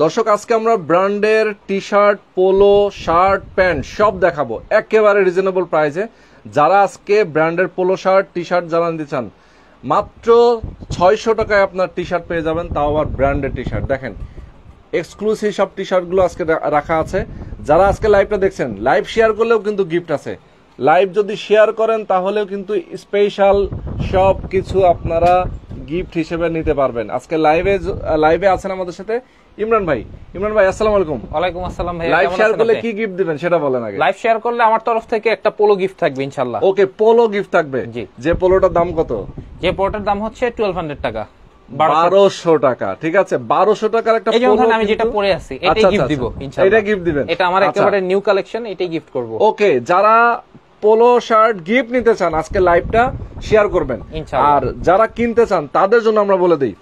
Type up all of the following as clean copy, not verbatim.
দর্শক আজকে আমরা ব্র্যান্ডের T shirt, polo, shirt, pant সব দেখাবো একেবারে রিজনেবল প্রাইসে। যারা আজকে ব্র্যান্ডের পোলো শার্ট, টি শার্ট যারা নিতে চান মাত্র 600 টাকায় আপনার টি শার্ট পেয়ে যাবেন, তাও আবার ব্র্যান্ডের টি শার্ট। দেখেন এক্সক্লুসিভ সব টি শার্টগুলো আজকে রাখা আছে। যারা আজকে লাইভটা দেখছেন, লাইভ শেয়ার করলেও কিন্তু গিফট আছে। লাইভ যদি শেয়ার করেন তাহলেও কিন্তু স্পেশাল সব কিছু আপনারা গিফট হিসেবে নিতে পারবেন। আজকে লাইভে আছেন আমাদের সাথে ইমরান ভাই। ইমরান ভাই আসসালামু আলাইকুম। ওয়ালাইকুম আসসালাম ভাই। লাইভ শেয়ার করলে কি গিফট দিবেন সেটা বলেন আগে। লাইভ শেয়ার করলে আমার তরফ থেকে একটা পোলো গিফট থাকবে ইনশাআল্লাহ। ওকে, পোলো গিফট থাকবে। জি। যে পোলোটার দাম কত? যে পোলোটার দাম হচ্ছে 1200 টাকা। 1200 টাকা, ঠিক আছে। 1200 টাকার একটা পোলো আমি যেটা পরে আছি এটাই গিফট দিব ইনশাআল্লাহ। এটা গিফট দিবেন? এটা আমার একেবারে নিউ কালেকশন, এটাই গিফট করব। ওকে, যারা পোলো শার্ট গিফট নিতে চান আজকে লাইভটা শেয়ার করবেন, আর যারা কিনতে চান তাদের জন্য আমরা বলে দিই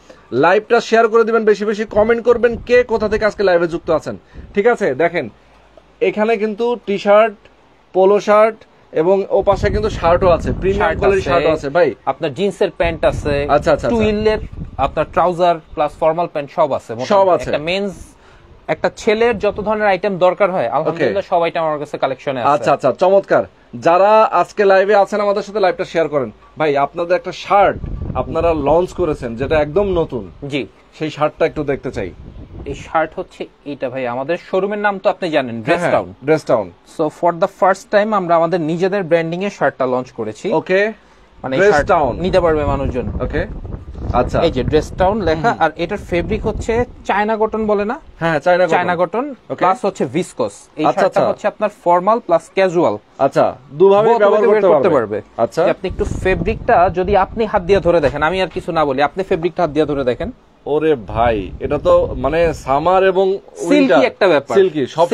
লাইভটা শেয়ার করে দিবেন, বেশি বেশি কমেন্ট করবেন কে কোথা থেকে আজকে লাইভে যুক্ত আছেন, ঠিক আছে। দেখেন এখানে কিন্তু টি শার্ট, পোলো শার্ট এবং ও পাশে কিন্তু শার্টও আছে, প্রিমিয়াম কোয়ালিটির শার্টও আছে ভাই। আপনার জিন্সের প্যান্ট আছে, আচ্ছা আচ্ছা, টুইলের আপনার ট্রাউজার প্লাস ফর্মাল প্যান্ট সব আছে, সব আছে। একটা মেন্স একটা ছেলের যত ধরনের আইটেম দরকার হয় আলহামদুলিল্লাহ সব আইটেম আমার কাছে কালেকশনে আছে। আচ্ছা আচ্ছা, চমৎকার। যারা আজকে লাইভে আছেন আমাদের সাথে লাইভটা শেয়ার করেন। ভাই আপনাদের একটা শার্ট আপনারা লঞ্চ করেছেন যেটা একদম নতুন, জি, সেই শার্টটা একটু দেখতে চাই। এই শার্ট হচ্ছে এটা ভাই, আমাদের শোরুমের নাম তো আপনি জানেন, dress town. Dress town. So for the first time আমরা আমাদের নিজেদের ব্র্যান্ডিং এর শার্টটা লঞ্চ করেছি। ওকে, মানে ড্রেস টাউন নিতে পারবে মানুষজন। ওকে, আচ্ছা। এই যে ড্রেস টাউন লেখা, আর এটার ফেব্রিক হচ্ছে চায়না কটন বলে না? হ্যাঁ, চায়না কটন প্লাস হচ্ছে ভিসকস। এই শার্টটা হচ্ছে আপনার ফর্মাল প্লাস ক্যাজুয়াল। আচ্ছা, দুভাবে ব্যবহার করতে পারবে। আচ্ছা, আপনি একটু ফেব্রিকটা যদি আপনি হাত দিয়ে ধরে দেখেন, আমি আর কিছু না বলি, আপনি ফেব্রিকটা হাত দিয়ে ধরে দেখেন। ওরে ভাই, এটা তো মানে সামার এবং সিল্কি একটা ব্যাপার, সিল্কি সব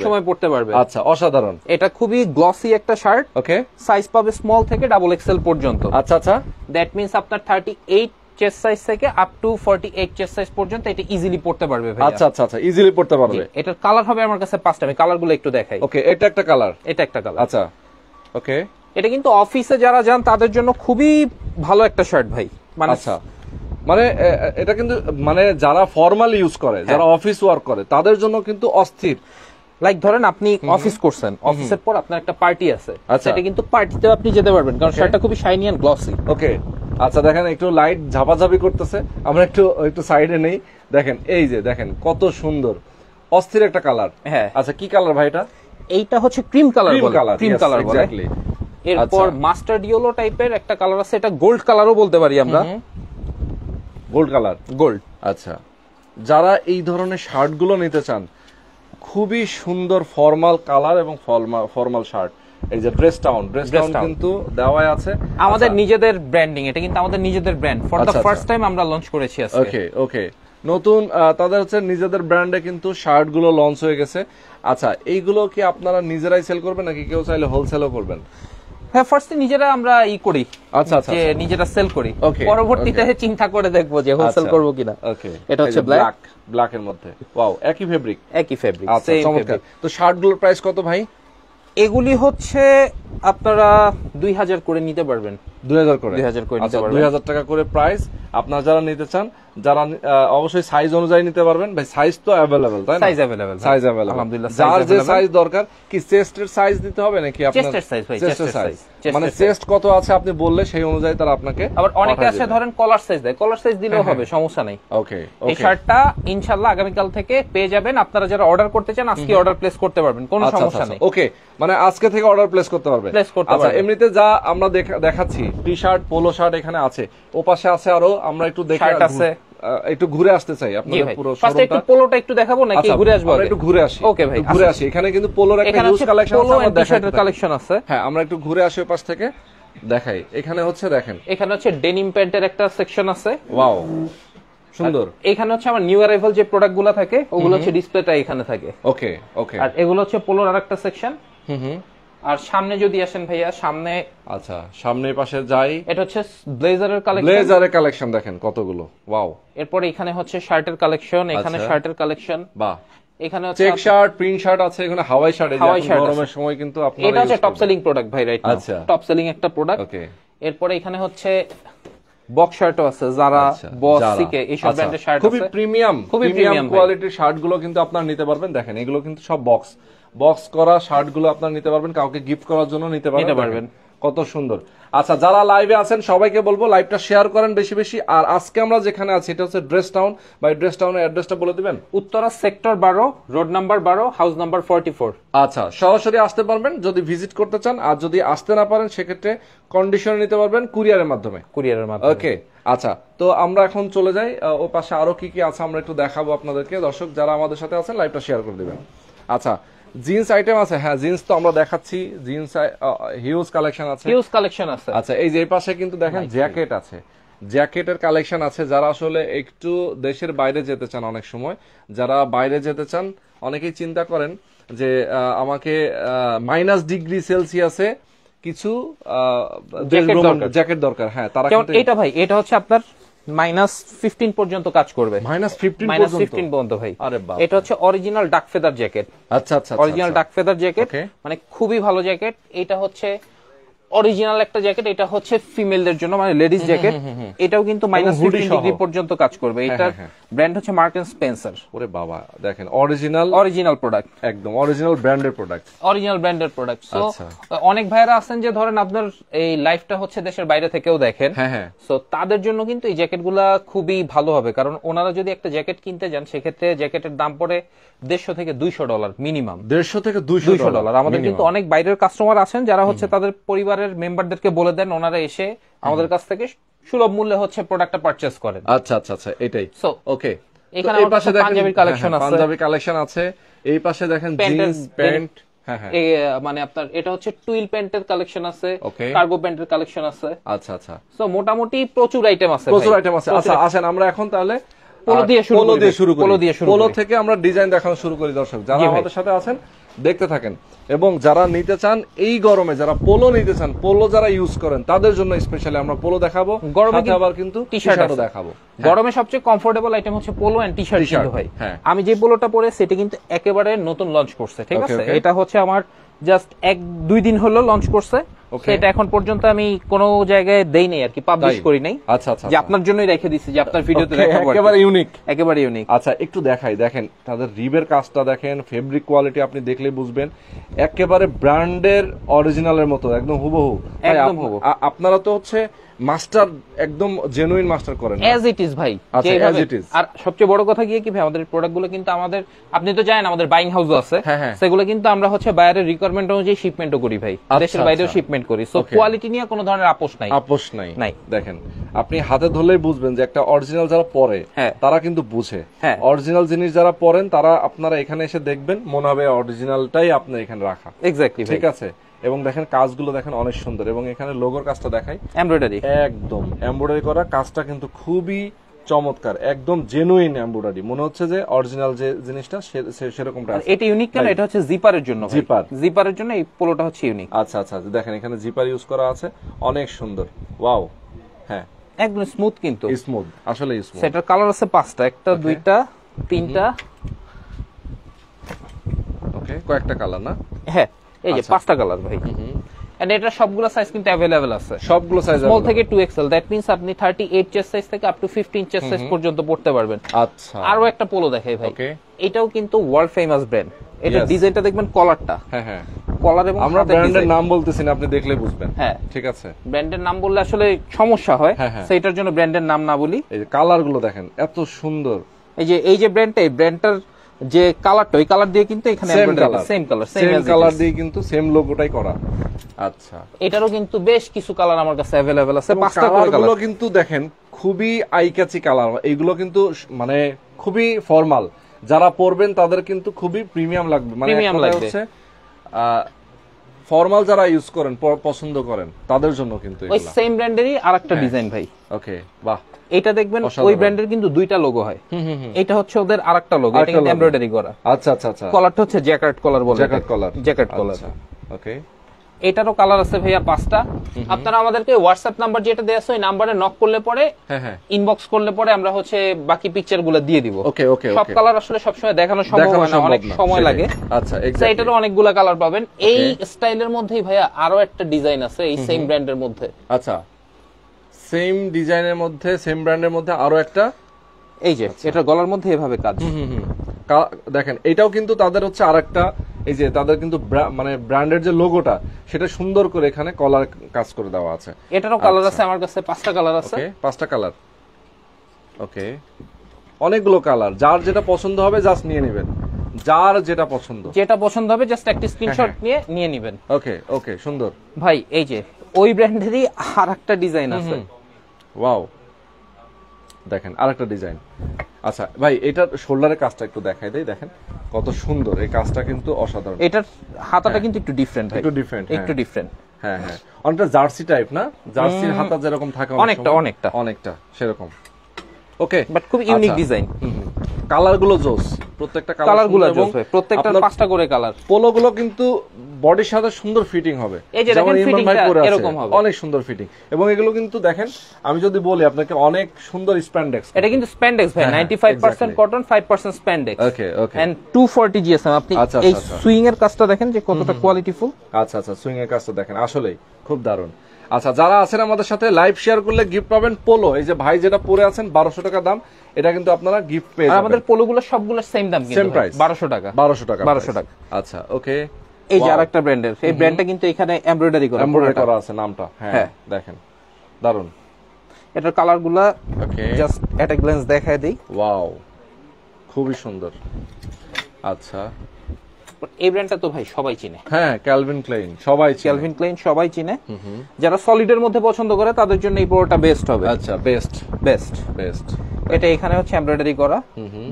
সময় পড়তে পারবে। আচ্ছা, অসাধারণ। এটা খুবই গ্লসি একটা শার্ট। ওকে, সাইজ পাবে স্মল থেকে ডাবল এক্সেল পর্যন্ত। আচ্ছা আচ্ছা, দ্যাট মিন্স আপনার 38 চেস্ট সাইজ থেকে আপ টু 48 চেস্ট সাইজ পর্যন্ত এটা ইজিলি পড়তে পারবে ভাই। আচ্ছা আচ্ছা আচ্ছা, ইজিলি পড়তে পারবে। এটার কালার হবে আমার কাছে 5টা, আমি কালারগুলো একটু দেখাই। ওকে, এটা একটা কালার, এটা একটা কালার। আচ্ছা ওকে। এটা কিন্তু অফিসে যারা যান তাদের জন্য খুবই ভালো একটা শার্ট ভাই। মানে আচ্ছা, মানে এটা কিন্তু মানে যারা ফর্মাল ইউজ করে, যারা অফিস ওয়ার্ক করে তাদের জন্য কিন্তু অস্থির। লাইক ধরেন আপনি অফিস করছেন, অফিসের পর আপনার একটা পার্টি আছে, আচ্ছা, এটা কিন্তু পার্টিতে আপনি যেতে পারবেন কারণ শার্টটা খুবই শাইনি এন্ড গ্লসি। ওকে, আচ্ছা দেখেন একটু লাইট ঝাপাঝাপি করতেছে, আমরা একটু সাইডে নেই। দেখেন এই যে দেখেন কত সুন্দর অস্থির একটা কালার। হ্যাঁ, আচ্ছা কি কালার ভাই এটা? এইটা হচ্ছে ক্রিম কালার বলে। ক্রিম কালার বলে। এরপর মাস্টার্ড ইয়েলো টাইপের একটা কালার আছে, এটা গোল্ড কালারও বলতে পারি আমরা। Gold colour, gold. আচ্ছা, যারা এই ধরনের শার্ট গুলো নিতে চান, খুবই সুন্দর ফর্মাল কালার এবং ফর্মাল শার্ট, এই যে ড্রেস টাউন কিন্তু দেওয়াই আছে আমাদের নিজেদের ব্র্যান্ডিং। এটা কিন্তু আমাদের নিজেদের brand, for the first time আমরা লঞ্চ করেছি আজকে। ওকে ওকে, নতুন তাদের হচ্ছে নিজেদের ব্র্যান্ডে কিন্তু শার্ট গুলো লঞ্চ হয়ে গেছে। আচ্ছা, এইগুলো কি আপনারা নিজেরাই সেল করবেন নাকি কেউ চাইলে হোলসেলও করবেন? হ্যাঁ, ফার্স্টে নিজেরা আমরা করি। আচ্ছা আচ্ছা, যে নিজেরা সেল করি, ওকে, পরবর্তীতে চিন্তা করে দেখবো যে হোলসেল করব কিনা। ওকে, এটা হচ্ছে ব্ল্যাক এর মধ্যে। ওয়াও, একই ফেব্রিক। আচ্ছা, চমৎকার। তো শার্ট গুলোর প্রাইস কত ভাই? এগুলি হচ্ছে আপনারা 2000 করে নিতে পারবেন। 2000 করে? 2000 করে নিতে পারবেন। 2000 টাকা করে প্রাইস। আপনারা যারা নিতে চান, যারা অবশ্যই সাইজ অনুযায়ী নিতে পারবেন। ভাই সাইজ তো अवेलेबल, তাই না? সাইজ अवेलेबल, আলহামদুলিল্লাহ। যার যে সাইজ দরকার, কি চেস্টের সাইজ দিতে হবে নাকি আপনার? চেস্টের সাইজ ভাই, চেস্টের সাইজ। মানে চেস্ট কত আছে আপনি বললে সেই অনুযায়ী তারা আপনাকে। আবার অনেকে আছে ধরেন কলার সাইজ দেয়, কলার সাইজ দিলেও হবে, সমস্যা নাই। ওকে, এই শার্টটা ইনশাআল্লাহ আগামী কাল থেকে পেয়ে যাবেন। আপনারা যারা অর্ডার করতে চান আজকে অর্ডার প্লেস করতে পারবেন, কোনো সমস্যা নেই। ওকে, মানে আজকে থেকে অর্ডার প্লেস করতে পারবেন। আচ্ছা, এমনিতে যা আমরা দেখাচ্ছি টি শার্ট, পোলো শার্ট এখানে আছে, ও পাশে আছে আরো, আমরা একটু দেখে একটু ঘুরে আসতে চাই আপনাদের পুরো শোরুমটা। একটু পোলোটা একটু দেখাবো নাকি ঘুরে আসবো? আমরা একটু ঘুরে আসি। ওকে ভাই, ঘুরে আসি। এখানে কিন্তু পোলোর একটা হিউজ কালেকশন আছে, আমরা দেখাই কালেকশন আছে। হ্যাঁ, আমরা একটু ঘুরে আসি ওই পাশ থেকে দেখাই। এখানে হচ্ছে দেখেন, এখানে হচ্ছে ডেনিম প্যান্টের একটা সেকশন আছে। ওয়াও, সুন্দর। এখানে হচ্ছে আমার নিউ অ্যারাইভাল যে প্রোডাক্টগুলো থাকে ওগুলো হচ্ছে ডিসপ্লেটা এখানে থাকে। ওকে ওকে, আর এগুলো হচ্ছে পোলোর আরেকটা সেকশন। আর সামনে যদি আসেন ভাইয়া, সামনে, আচ্ছা সামনের পাশে যাই, এটা হচ্ছে ব্লেজারের কালেকশন দেখেন কতগুলো। ওয়াও, এরপর এখানে হচ্ছে শার্টের কালেকশন, এখানে শার্টের কালেকশন। বাহ, এখানে হচ্ছে চেক শার্ট, প্রিন্ট শার্ট আছে, এখানে হাওয়াই শার্ট। এই যে গরমের সময় কিন্তু আপনারা, এটা হচ্ছে টপ সেলিং প্রোডাক্ট ভাই, রাইট? আচ্ছা, টপ সেলিং একটা প্রোডাক্ট। ওকে, এরপরে এখানে হচ্ছে বক্স শার্টও আছে, যারা বস সিকে এইসব ব্র্যান্ডের শার্ট আছে, খুবই প্রিমিয়াম কোয়ালিটির শার্টগুলো কিন্তু আপনারা নিতে পারবেন। দেখেন এগুলো কিন্তু সব বক্স করা শার্টগুলো আপনারা নিতে পারবেন, কাউকে গিফট করার জন্য নিতে পারবেন। কত সুন্দর। আচ্ছা, যারা লাইভে আছেন সবাইকে বলবো লাইভটা শেয়ার করেন বেশি বেশি। আর আজকে আমরা যেখানে আছি এটা হচ্ছে ড্রেস টাউন। ভাই ড্রেস টাউনের অ্যাড্রেসটা বলে দিবেন। Uttara sector 12, road number 12, house number 44। আচ্ছা, সরাসরি আসতে পারবেন যদি ভিজিট করতে চান, আর যদি আসতে না পারেন সেক্ষেত্রে কন্ডিশনে নিতে পারবেন কুরিয়ারের মাধ্যমে। ওকে, আচ্ছা, তো আমরা এখন চলে যাই ও পাশে আরো কি কি আছে আমরা একটু দেখাবো আপনাদেরকে। দর্শক যারা আমাদের সাথে আছেন লাইভটা শেয়ার করে দিবেন। আচ্ছা, জিন্স আইটেম আছে। হ্যাঁ, জিন্স তো আমরা দেখাচ্ছি, জিন্স হিউজ কালেকশন আছে। আচ্ছা, এই যে এই পাশে কিন্তু দেখেন জ্যাকেট আছে, জ্যাকেটের কালেকশন আছে। যারা আসলে একটু দেশের বাইরে যেতে চান, অনেক সময় যারা বাইরে যেতে চান, অনেকেই চিন্তা করেন যে আমাকে -ডিগ্রি সেলসিয়াসে কিছু জ্যাকেট দরকার। হ্যাঁ, তারা এটা ভাই, এটা হচ্ছে আপনার -15 পর্যন্ত কাজ করবে। -15 পর্যন্ত ভাই। এটা হচ্ছে অরিজিনাল ডাক ফেদার জ্যাকেট। আচ্ছা, অরিজিনাল ডাক ফেদার জ্যাকেট, মানে খুবই ভালো জ্যাকেট। এটা হচ্ছে অরিজিনাল একটা জ্যাকেট, এটা হচ্ছে ফিমেলদের জন্য, মানে লেডিস জ্যাকেট। এটাও কিন্তু -15 ডিগ্রি পর্যন্ত কাজ করবে। এটার ব্র্যান্ড হচ্ছে মার্ক এন্ড স্পেন্সার। ওরে বাবা, দেখেন অরিজিনাল প্রোডাক্ট, একদম অরিজিনাল ব্র্যান্ডের প্রোডাক্ট। সো অনেক ভাইরা আছেন যে ধরেন আপনার এই লাইফটা হচ্ছে দেশের বাইরে থেকেও দেখেন, সো তাদের জন্য কিন্তু এই জ্যাকেটগুলা খুবই ভালো হবে। কারণ ওনারা যদি একটা জ্যাকেট কিনতে যান, সেক্ষেত্রে জ্যাকেটের দাম পড়ে $150 থেকে $200 মিনিমাম। $150 থেকে $200। আমাদের কিন্তু অনেক বাইরের কাস্টমার আছেন যারা হচ্ছে তাদের পরিবারের মেম্বারদেরকে বলে দেন, ওনারা এসে আমাদের কাছ থেকে সুলভ মূল্যে হচ্ছে প্রোডাক্টটা পারচেজ করেন। আচ্ছা, এটাই। সো ওকে, এখানে এই পাশে দেখেন পাঞ্জাবি কালেকশন আছে। এই পাশে দেখেন জিন্স প্যান্ট। মানে আপনার এটা হচ্ছে টুইল প্যান্টের কালেকশন আছে, কার্গো প্যান্টের কালেকশন আছে। আচ্ছা, সো মোটামুটি প্রচুর আইটেম আছে। আচ্ছা, আসেন আমরা এখন তাহলে পোলো দিয়ে শুরু করি। পোলো থেকে আমরা ডিজাইন দেখানো শুরু করি। দর্শক যারা আমাদের সাথে আছেন দেখতে থাকেন, এবং যারা নিতে চান এই গরমে, যারা পোলো নিতে চান, পোলো যারা ইউজ করেন তাদের জন্য স্পেশালি আমরা পোলো দেখাবো। গরমে আবার কিন্তু টি-শার্টও দেখাবো। গরমে সবচেয়ে কমফোর্টেবল আইটেম হচ্ছে পোলো এন্ড টি-শার্ট ভাই। আমি যে পোলোটা পরে সেটা কিন্তু একেবারে নতুন লঞ্চ করছে, ঠিক আছে? এটা হচ্ছে আমার জাস্ট 1-2 দিন হলো লঞ্চ করছে। এটা এখন পর্যন্ত আমি কোনো জায়গায় দেই নাই আর কি, পাবলিশ করি নাই। আচ্ছা, যে আপনার জন্যই রেখে দিছি, যে আপনার ভিডিওতে দেখাবো। একেবারে ইউনিক। আচ্ছা, একটু দেখাই। দেখেন তাদের রিবের কাজটা দেখেন, ফেব্রিক কোয়ালিটি আপনি দেখলেই বুঝবেন একেবারে ব্র্যান্ডের অরিজিনালের মতো, একদম হুবহু। আপনারা তো হচ্ছে মাস্টার, একদম জেনুইন মাস্টার করেন এজ ইট ইজ ভাই। আর সবচেয়ে বড় কথা কি ভাই, আমাদের প্রোডাক্টগুলো কিন্তু আমাদের, আপনি তো জানেন আমাদের বাইং হাউসও আছে, সেগুলো কিন্তু আমরা হচ্ছে বাইরের রিকোয়ারমেন্ট অনুযায়ী শিপমেন্টও করি ভাই, দেশের বাইরেও শিপমেন্ট করি। সো কোয়ালিটি নিয়ে কোনো ধরনের আপোষ নাই। দেখেন আপনি হাতে ধরলেই বুঝবেন যে একটা অরিজিনাল যারা পরে তারা কিন্তু বুঝে। অরিজিনাল জিনিস যারা পরেন তারা, আপনারা এখানে এসে দেখবেন মনে হবে অরিজিনালটাই আপনার এখানে রাখা। এক্স্যাক্টলি, ঠিক আছে। এবং দেখেন কাজগুলো দেখেন অনেক সুন্দর, এবং এখানে লোগোর কাজটা দেখাই, এমব্রয়ডারি, একদম এমব্রয়ডারি করা কাজটা কিন্তু খুবই চমৎকার, একদম জেনুইন এমব্রয়ডারি, মনে হচ্ছে যে অরিজিনাল যে জিনিসটা সেরকমটা। এটা ইউনিক কেন? এটা হচ্ছে জিপারের জন্য, জিপারের জন্য এই পোলোটা হচ্ছে ইউনিক। আচ্ছা, দেখেন এখানে জিপার ইউজ করা আছে, অনেক সুন্দর। ওয়াও, হ্যাঁ, একদম স্মুথ, কিন্তু স্মুথ, আসলে স্মুথ। সেটার কালার আছে 5টা, 1টা 2টা 3টা, ওকে, কয়েকটা কালার না? হ্যাঁ, এই যে 5টা কালার ভাই। এন্ড এটা সবগুলো সাইজ কিন্তু अवेलेबल আছে, সবগুলো সাইজ, স্মল থেকে 2XL, দ্যাট মিন্স আপনি 38 চেস্ট সাইজ থেকে আপ টু 15 চেস্ট সাইজ পর্যন্ত পড়তে পারবেন। আচ্ছা, আরো একটা পোলো দেখাই ভাই। এটাও কিন্তু ওয়ার্ল্ড ফেমাস ব্র্যান্ড। এটা ডিজাইনটা দেখবেন, কলারটা, হ্যাঁ, কলার, এবং আমরা ব্র্যান্ডের নাম বলতেছি না, আপনি দেখলে বুঝবেন। হ্যাঁ, ঠিক আছে। ব্র্যান্ডের নাম বললে আসলে সমস্যা হয়, সেইটার জন্য ব্র্যান্ডের নাম না বলি। এই যে কালারগুলো দেখেন এত সুন্দর। এই যে ব্র্যান্ডটা, এই ব্র্যান্ডটার যে কালারটা, ওই কালার দিয়ে কিন্তু এখানে সেম কালার দিয়ে কিন্তু সেম লোগোটাই করা। আচ্ছা, এটারও কিন্তু বেশ কিছু কালার আমার কাছে अवेलेबल আছে, 5টা করে কালার। কালারগুলো কিন্তু দেখেন খুবই আই ক্যাচি কালার, এইগুলো কিন্তু মানে খুবই ফর্মাল, যারা পরবেন তাদের কিন্তু খুবই প্রিমিয়াম লাগবে, মানে হচ্ছে ফর্মাল যারা ইউজ করেন, পছন্দ করেন, তাদের জন্য কিন্তু ওই সেম ব্র্যান্ডেরই আরেকটা ডিজাইন ভাই। ওকে, বাহ, এটা দেখবেন ওই ব্র্যান্ডের কিন্তু 2টা লোগো হয়। এটা হচ্ছে ওদের আরেকটা লোগো, এটা কিন্তু এমব্রয়ডারি করা। আচ্ছা, কলারটা হচ্ছে জ্যাকেট কলার বলে, জ্যাকেট কলার। ওকে, এটারও কালার আছে ভাইয়া 5টা। আপনারা আমাদেরকে হোয়াটসঅ্যাপ নাম্বার যেটা দেয়া আছে ওই নম্বরে নক করলে পরে, ইনবক্স করলে পরে আমরা হচ্ছে বাকি পিকচারগুলো দিয়ে দিব। ওকে, সব কালার আসলে সব সময় দেখানো সম্ভব হয় না, অনেক সময় লাগে। আচ্ছা, এটারও অনেকগুলো কালার পাবেন। এই স্টাইলের মধ্যেই ভাইয়া আরো একটা ডিজাইন আছে এই সেম ব্র্যান্ডের মধ্যে। আচ্ছা, সেম ডিজাইনের মধ্যে সেম ব্র্যান্ডের মধ্যে আরো একটা, এই যে এটা গলার মধ্যে এভাবে কাজ। দেখেন এটাও কিন্তু তাদের হচ্ছে আরেকটা, এই যে তাদের কিন্তু মানে ব্র্যান্ডের যে লোগোটা সেটা সুন্দর করে এখানে কলার কাজ করে দেওয়া আছে। এটারও কালার আছে আমার কাছে, 5টা কালার আছে। 5টা কালার, ওকে, অনেকগুলো কালার, যার যেটা পছন্দ হবে জাস্ট নিয়ে নেবেন, যার যেটা পছন্দ হবে জাস্ট একটা স্ক্রিনশট নিয়ে নেবেন। ওকে ওকে, সুন্দর ভাই। এই যে ওই ব্র্যান্ডেরই আরেকটা ডিজাইন আছে। ওয়াও, দেখেন আরেকটা ডিজাইন। আচ্ছা ভাই, এটার শোল্ডারের কাজটা একটু দেখাই দেই, দেখেন কত সুন্দর, এই কাজটা কিন্তু অসাধারণ। এটার হাতাটা কিন্তু একটু ডিফারেন্ট ভাই, একটু ডিফারেন্ট। হ্যাঁ, অনেকটা জার্সি টাইপ না, জার্সির হাতা যেরকম থাকে অনেকটা সেরকম। ওকে, বাট খুব ইউনিক ডিজাইন। কালারগুলো জোস, প্রত্যেকটা কালারগুলো জোস ভাই, প্রত্যেকটার 5টা করে কালার। পোলোগুলো কিন্তু বডির সাথে সুন্দর ফিটিং হবে, এই যে দেখেন ফিটিংটা এরকম হবে, অনেক সুন্দর ফিটিং। এবং এগুলো কিন্তু দেখেন, আমি যদি বলি আপনাকে, অনেক সুন্দর স্প্যান্ডেক্স। এটা কিন্তু স্প্যান্ডেক্স ভাই, 95% cotton, 5% spandex. Okay okay, and 240 GSM. আপনি এই সুইং এর কাজটা দেখেন যে কতটা কোয়ালিটিফুল। আচ্ছা, সুইং এর কাজটা দেখেন, আসলেই খুব দারুণ। আচ্ছা, যারা আছেন আমাদের সাথে লাইভ শেয়ার করলে গিফট পাবেন পোলো। এই যে ভাই যেটা পরে আছেন 1200 টাকা দাম, এটা কিন্তু আপনারা গিফট পেয়ে যাবেন। আমাদের পোলোগুলো সবগুলো সেম দাম, কিন্তু সেম প্রাইস, 1200 টাকা। আচ্ছা, ওকে। এই যে আরেকটা ব্র্যান্ডের, এই ব্র্যান্ডটা কিন্তু এখানে এমব্রয়ডারি করা আছে নামটা। হ্যাঁ, দেখেন দারুণ। এটার কালারগুলো ওকে, জাস্ট এট আ গ্ল্যান্স দেখায় দেই। ওয়াও, খুবই সুন্দর। আচ্ছা, এই ব্র্যান্ডটা তো ভাই সবাই চিনে। হ্যাঁ, ক্যালভিন ক্লাইন সবাই চিনে। যারা সলিডের মধ্যে পছন্দ করে তাদের জন্য এই পোলোটা বেস্ট হবে। আচ্ছা, বেস্ট। এটা এখানে হচ্ছে এমব্রয়ডারি করা,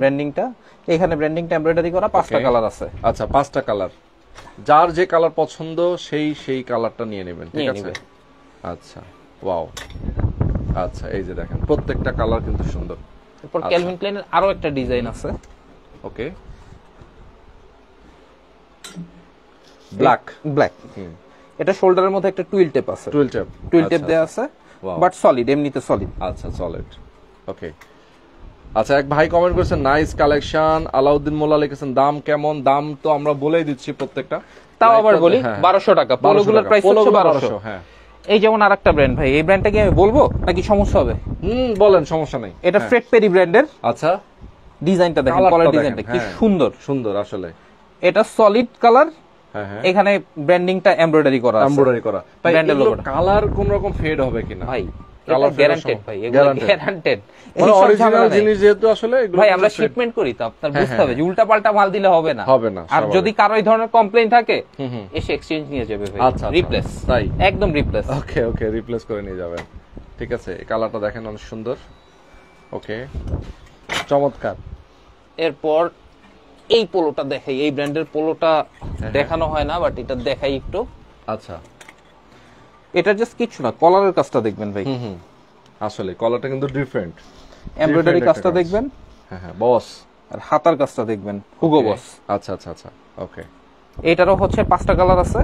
ব্র্যান্ডিংটা এখানে এমব্রয়ডারি করা। 5টা কালার আছে। আচ্ছা, 5টা কালার, যার যে কালার পছন্দ সেই কালারটা নিয়ে নেবেন, ঠিক আছে? আচ্ছা, ওয়াও। আচ্ছা, এই যে দেখেন প্রত্যেকটা কালার কিন্তু সুন্দর। এরপর ক্যালভিন ক্লাইনের আরো একটা ডিজাইন আছে। ওকে, ব্ল্যাক। এটা শোল্ডারের মধ্যে একটা টুইল টেপ আছে, টুইল টেপ দেয়া আছে, বাট সলিড, এমনিতে সলিড। আচ্ছা, সলিড। ওকে। আচ্ছা, এক ভাই কমেন্ট করেছেন নাইস কালেকশন। আলাউদ্দিন মোল্লা লিখেছেন দাম কেমন? দাম তো আমরা বলেই দিচ্ছি প্রত্যেকটা, তাও আবার বলি 1200 টাকা। পোলোগুলোর প্রাইস হচ্ছে 1200। হ্যাঁ। এই যেমন আরেকটা ব্র্যান্ড ভাই, এই ব্র্যান্ডটা কি আমি বলবো নাকি সমস্যা হবে? বলেন, সমস্যা নেই। এটা ফ্রেড পেরি ব্র্যান্ডের। আচ্ছা, ডিজাইনটা দেখেন, কলার ডিজাইনটা কি সুন্দর আসলে। এটা সলিড কালার, হ্যাঁ, এখানে ব্র্যান্ডিংটা এমব্রয়ডারি করা আছে। ব্র্যান্ডের লোগোটা। কালার কোন রকম ফেড হবে কিনা ভাই? কালার গ্যারান্টেড ভাই, এগুলো গ্যারান্টেড। মানে অরিজিনাল জিনিস যেহেতু আসলে এগুলো ভাই আমরা শিপমেন্ট করি, তো আপনার বুঝতে হবে যে উল্টা পাল্টা মাল দিলে হবে না। আর যদি কারো এই ধরনের কমপ্লেইন থাকে, এসে এক্সচেঞ্জ নিয়ে যাবে ভাই। আচ্ছা, রিপ্লেস, তাই একদম রিপ্লেস। ওকে, রিপ্লেস করে নিয়ে যাবেন, ঠিক আছে? এই কালারটা দেখেন, অনেক সুন্দর। ওকে, চমৎকার। এরপর এই পোলোটা দেখাই, এই ব্র্যান্ডের পোলোটা দেখানো হয় না, বাট এটা দেখাই একটু। আচ্ছা, এটা জাস্ট কিছু না, কলারের কাজটা দেখবেন ভাই। আসলে কলারটা কিন্তু ডিফারেন্ট, এমব্রয়ডারি কাজটা দেখবেন। হ্যাঁ, বস। আর হাতার কাজটা দেখবেন, হুগো বস। আচ্ছা, ওকে। এটারও হচ্ছে 5টা কালার আছে।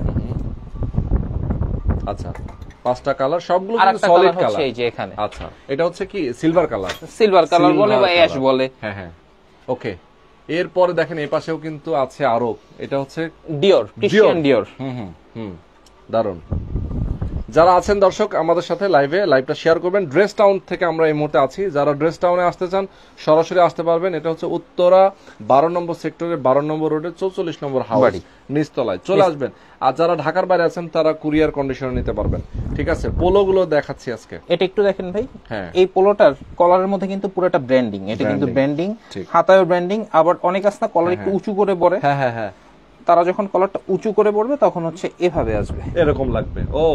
আচ্ছা, 5টা কালার, সবগুলো কিন্তু সলিড কালার। এই যে এখানে, আচ্ছা, এটা হচ্ছে কি সিলভার কালার বলে বা অ্যাশ বলে। হ্যাঁ, ওকে। এরপরে দেখেন এই পাশেও কিন্তু আছে আরো, এটা হচ্ছে ডিওর, ক্রিশ্চিয়ান ডিওর। দারুন। যারা আছেন দর্শক আমাদের সাথে লাইভটা শেয়ার করবেন। ড্রেস টাউন থেকে আমরা এই মুহূর্তে আছি, যারা ড্রেস টাউনে আসতে চান সরাসরি আসতে পারবেন। এটা হচ্ছে উত্তরা 12 নম্বর সেক্টরের 12 নম্বর রোডের 44 নম্বর হাউস, নিচতলায় চলে আসবেন। আর যারা ঢাকার বাইরে আছেন তারা কুরিয়ার কন্ডিশনে নিতে পারবেন, ঠিক আছে? পোলো গুলো দেখাচ্ছি আজকে। এটা একটু দেখেন ভাই, এই পোলোটার কলারের মধ্যে কিন্তু পুরোটা ব্র্যান্ডিং। এটা কিন্তু ব্র্যান্ডিং, হাতায়ও ব্র্যান্ডিং। আবার অনেক আছে না, কলার একটু উঁচু করে পরে। হ্যাঁ, তারা যখন কলারটা উঁচু করে পড়বে তখন হচ্ছে এভাবে আসবে, এরকম লাগবে। ও,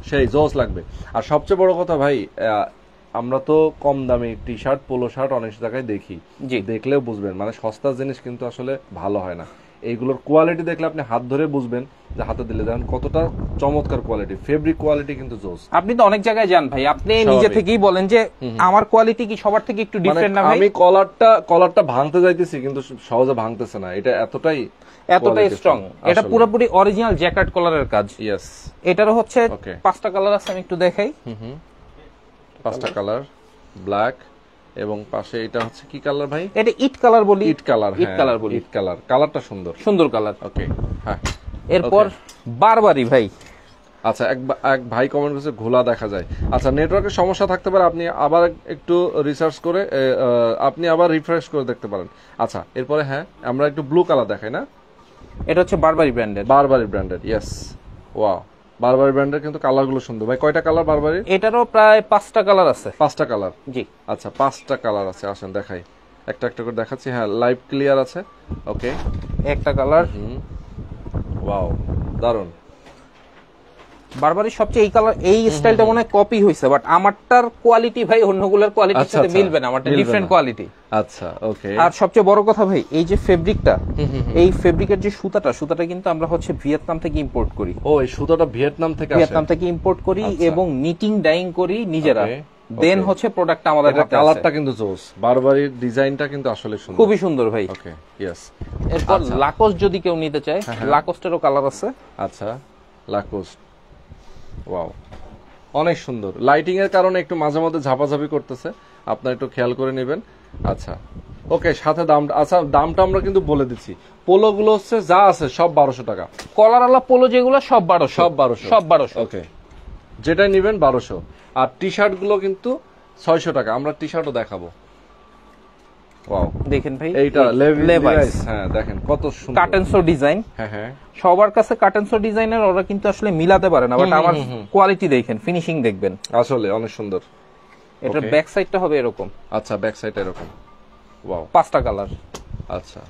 সেই জোস লাগবে। আর সবচেয়ে বড় কথা ভাই, আমরা তো কম দামি টি শার্ট, পোলো শার্ট অনেক জায়গায় দেখি, দেখলেও বুঝবেন মানে সস্তা জিনিস কিন্তু আসলে ভালো হয় না। এইগুলোর কোয়ালিটি দেখলে আপনি হাত ধরে বুঝবেন যে হাতে দিলে দেখেন কতটা চমৎকার কোয়ালিটি, ফেব্রিক কোয়ালিটি কিন্তু জোস। আপনি তো অনেক জায়গায় যান ভাই, আপনি নিজে থেকেই বলেন যে আমার কোয়ালিটি কি সবার থেকে একটু ডিফারেন্ট না ভাই? আমি কলারটা ভাঙতে যাইতেছি কিন্তু সহজে ভাঙতেছে না, এটা এতটাই স্ট্রং। এটা পুরোপুরি অরিজিনাল জ্যাকেট কলারের কাজ। ইয়েস। এটারও হচ্ছে 5টা কালার আছে, আমি একটু দেখাই। 5টা কালার, ব্ল্যাক, এবং পাশে এটা হচ্ছে কি কালার ভাই? এটা ইট কালার বলি। ইট কালার বলি। ইট কালার, কালারটা সুন্দর কালার। ওকে, হ্যাঁ। এরপর বারবারি ভাই, আচ্ছা, এক ভাই কমেন্ট করেছে ঘোলা দেখা যায়। আচ্ছা, নেটওয়ার্কের সমস্যা থাকতে পারে, আপনি আবার একটু রিসার্চ করে আপনি আবার রিফ্রেশ করে দেখতে পারেন। আচ্ছা, এরপরে হ্যাঁ আমরা একটু ব্লু কালার দেখাই না? এটা হচ্ছে বারবারি ব্র্যান্ডের। বারবারি ব্র্যান্ডের, ইয়েস। ওয়াও, বারবারি ব্র্যান্ডের কিন্তু কালারগুলো সুন্দর ভাই। কয়টা কালার বারবারি? এটারও প্রায় 5টা কালার আছে। 5টা কালার? জি। আচ্ছা, 5টা কালার আছে, আসেন দেখাই, একটা একটা করে দেখাচ্ছি। হ্যাঁ, লাইভ ক্লিয়ার আছে। ওকে, একটা কালার। ওয়াও, দারুন। বারবারই সবচেয়ে এই কালার, এই স্টাইলটা মনে হয় কপি হইছে, বাট আমারটার কোয়ালিটি ভাই অন্যগুলোর কোয়ালিটির সাথে মিলবে না, আমারটা ডিফারেন্ট কোয়ালিটি। আচ্ছা, ওকে। আর সবচেয়ে বড় কথা ভাই, এই যে ফেব্রিকটা, এই ফেব্রিকের যে সুতাটা কিন্তু আমরা হচ্ছে ভিয়েতনাম থেকে ইম্পোর্ট করি। ও, এই সুতাটা ভিয়েতনাম থেকে আসে? ভিয়েতনাম থেকে ইম্পোর্ট করি এবং নিটিং ডাইং করি নিজেরা, দেন হচ্ছে প্রোডাক্ট আমাদের হাতে আছে। কালারটা কিন্তু জোস, বারবারির ডিজাইনটা কিন্তু আসলে সুন্দর, খুবই সুন্দর ভাই। ওকে, ইয়েস। এরপর লাকোস যদি কেউ নিতে চায়, লাকোস্টেরও কালার আছে। আচ্ছা, লাকোস্ট, ওয়াও, অনেক সুন্দর। লাইটিং এর কারণে একটু মাঝে মধ্যে ঝাপাঝাপি করতেছে, আপনারা একটু খেয়াল করে নেবেন। আচ্ছা, ওকে, সাথে দামটা, আচ্ছা দামটা আমরা কিন্তু বলে দিচ্ছি। পোলো গুলো হচ্ছে যা আছে সব 1200 টাকা। কলারওয়ালা পোলো যেগুলো সব 1200, সব 1200, সব 1200। ওকে, যেটাই নেবেন 1200। আর টি শার্ট গুলো কিন্তু 600 টাকা। আমরা টি শার্টও দেখাবো। ওয়াও, দেখেন ভাই, এইটা লেভাইস, হ্যাঁ দেখেন কত সুন্দর কাটেনসো ডিজাইন। হ্যাঁ হ্যাঁ, সবার কাছে কাটেনসো ডিজাইনের ওরা কিন্তু আসলে মিলাতে পারে না, বাট আমার কোয়ালিটি দেখেন, ফিনিশিং দেখবেন, আসলে অনেক সুন্দর। এটার ব্যাক সাইডটা হবে এরকম। আচ্ছা, ব্যাক সাইড এরকম। ওয়াও, 5টা কালার। আচ্ছা,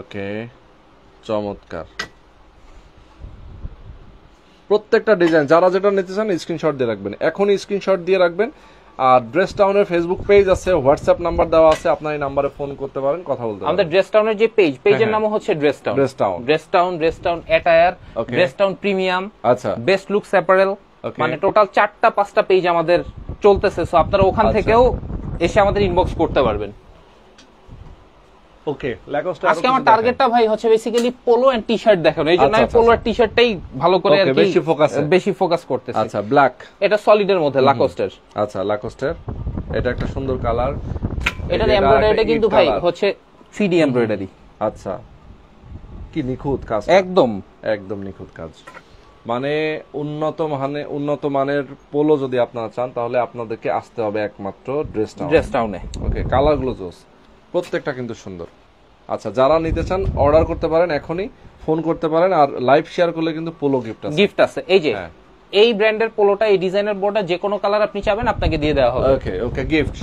ওকে, চমৎকার। প্রত্যেকটা ডিজাইন যারা যেটা নিতে চান স্ক্রিনশট দিয়ে রাখবেন, এখনই স্ক্রিনশট দিয়ে রাখবেন। আর ড্রেস টাউনের ফেসবুক পেজ আছে, হোয়াটসঅ্যাপ নাম্বার দেওয়া আছে, আপনার এই নাম্বারে ফোন করতে পারেন, কথা বলতে পারেন। আমাদের ড্রেস টাউনের যে পেজের নাম হচ্ছে dress town, dress town attire, dress town premium, আচ্ছা, বেস্ট লুকস অ্যাপারেল, মানে টোটাল 4টা-5টা পেজ আমাদের চলতেছে। সো আপনারা ওখান থেকেও এসে আমাদের ইনবক্স করতে পারবেন। ওকে, আজকে আমার টার্গেটটা ভাই হচ্ছে basically polo and T shirt দেখানো, এই জন্য আমি পোলো আর টি শার্টটাই ভালো করে আর কি বেশি ফোকাস করতেছি। আচ্ছা, ব্ল্যাক, এটা সলিডের মধ্যে লাকোস্টের। আচ্ছা, লাকোস্টের, এটা একটা সুন্দর কালার। এটার এমব্রয়ডারিটা কিন্তু ভাই হচ্ছে 3D এমব্রয়ডারি। আচ্ছা, কি নিখুঁত কাজ, একদম একদম নিখুঁত কাজ। মানে উন্নত মানের পোলো যদি আপনারা চান তাহলে আপনাদেরকে আসতে হবে একমাত্র ড্রেস টাউনে। ওকে, কালারগুলো জোস, প্রত্যেকটা কিন্তু সুন্দর। আচ্ছা, যারা নিতে চান অর্ডার করতে পারেন, এখনই ফোন করতে পারেন। আর লাইভ শেয়ার করলে কিন্তু পোলো গিফট আছে। এই যে এই ব্র্যান্ডের পোলোটা, এই ডিজাইনের বোর্ডটা যে কোনো কালার আপনি চাবেন আপনাকে দিয়ে দেওয়া হবে। ওকে ওকে, গিফট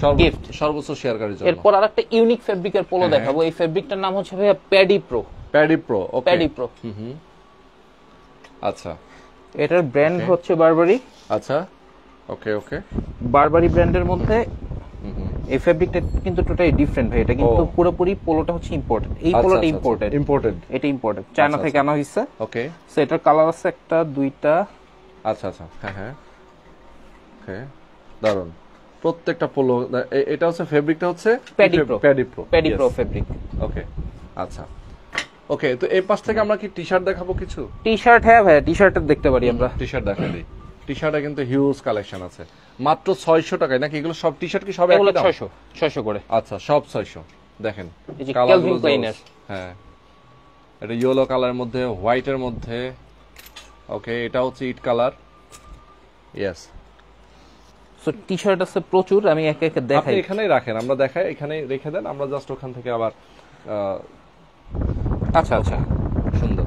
সর্বোচ্চ শেয়ারকারীর জন্য। এরপর আরেকটা ইউনিক ফেব্রিকের পোলো দেখাবো। এই ফেব্রিকটার নাম হচ্ছে ভাইয়া প্যাডি প্রো। ওকে, প্যাডি প্রো। আচ্ছা, এটার ব্র্যান্ড হচ্ছে বারবারি। আচ্ছা, ওকে ওকে, বারবারি ব্র্যান্ডের মধ্যে এই ফেব্রিকটা কিন্তু টোটালি ডিফারেন্ট ভাই। এটা কিন্তু পুরোপুরি পোলোটা হচ্ছে ইম্পোর্টেড। এই পোলোটা ইম্পোর্টেড, এটা ইম্পোর্টেড, চায়না থেকে আনা হয়েছে। ওকে, সো এটার কালার আছে একটা, দুইটা। আচ্ছা আচ্ছা, হ্যাঁ হ্যাঁ, ওকে, দারুন। প্রত্যেকটা পোলো, এটা হচ্ছে ফেব্রিকটা হচ্ছে প্যাডি প্রো ফেব্রিক। ওকে, আচ্ছা, ওকে। তো এই পাশ থেকে আমরা কি টি শার্ট দেখাবো কিছু? টি শার্ট, হ্যাঁ ভাই, টি শার্ট দেখতে পারি আমরা। টি শার্ট দেখাই দিই। টি শার্টে কিন্তু হিউজ কালেকশন আছে, মাত্র 600 টাকায় নাকি? এগুলো সব টি শার্ট কি সব একই দাম? 600 করে। আচ্ছা, সব 600। দেখেন এই যে ক্যালভিন প্লেইনের, হ্যাঁ, এটা ইয়েলো কালারের মধ্যে, হোয়াইটের মধ্যে। ওকে, এটা হচ্ছে ইট colour. Yes, so T shirt আছে প্রচুর। আমি একে একে দেখাই। আপনি এখানেই রাখেন, আমরা দেখাই, এখানেই রেখে দেন, আমরা জাস্ট ওখান থেকে আবার। আচ্ছা আচ্ছা, সুন্দর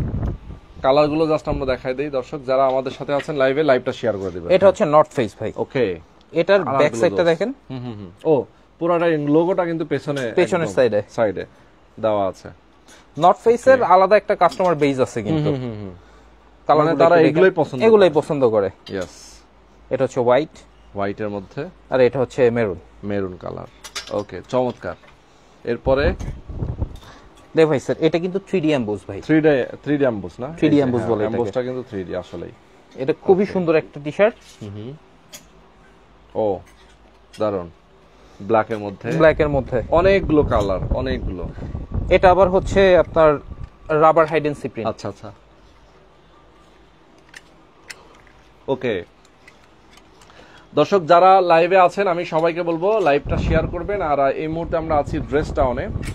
কালারগুলো জাস্ট আমরা দেখাই দেই। দর্শক যারা আমাদের সাথে আছেন লাইভে, লাইভটা শেয়ার করে দিবেন। এটা হচ্ছে নর্থ ফেস ভাই। ওকে, এটার ব্যাক সাইডটা দেখেন। ও, পুরোটা লোগোটা কিন্তু পেছনের সাইডে দেওয়া আছে। নর্থ ফেসের আলাদা একটা কাস্টমার বেজ আছে কিন্তু, মানে তারা এগুলোই পছন্দ করে। ইয়েস, এটা হচ্ছে হোয়াইটের মধ্যে, আর এটা হচ্ছে মেরুন কালার। ওকে, চমৎকার। এরপরে দেখ ভাই স্যার, এটা কিন্তু 3D এমবোস ভাই। 3D এমবোস না? 3D এমবোস বলে এটাকে। এমবোসটা কিন্তু 3D আসলেই। এটা খুবই সুন্দর একটা টি-শার্ট। ও, দারুন। ব্ল্যাকের মধ্যে অনেকগুলো কালার, অনেকগুলো। এটা আবার হচ্ছে আপনার রাবার হাইড এন্ড সিক প্রিন্ট। আচ্ছা আচ্ছা, ওকে। দর্শক যারা লাইভে আছেন, আমি সবাইকে বলবো লাইভটা শেয়ার করবেন। আর এই মুহূর্তে আমরা আছি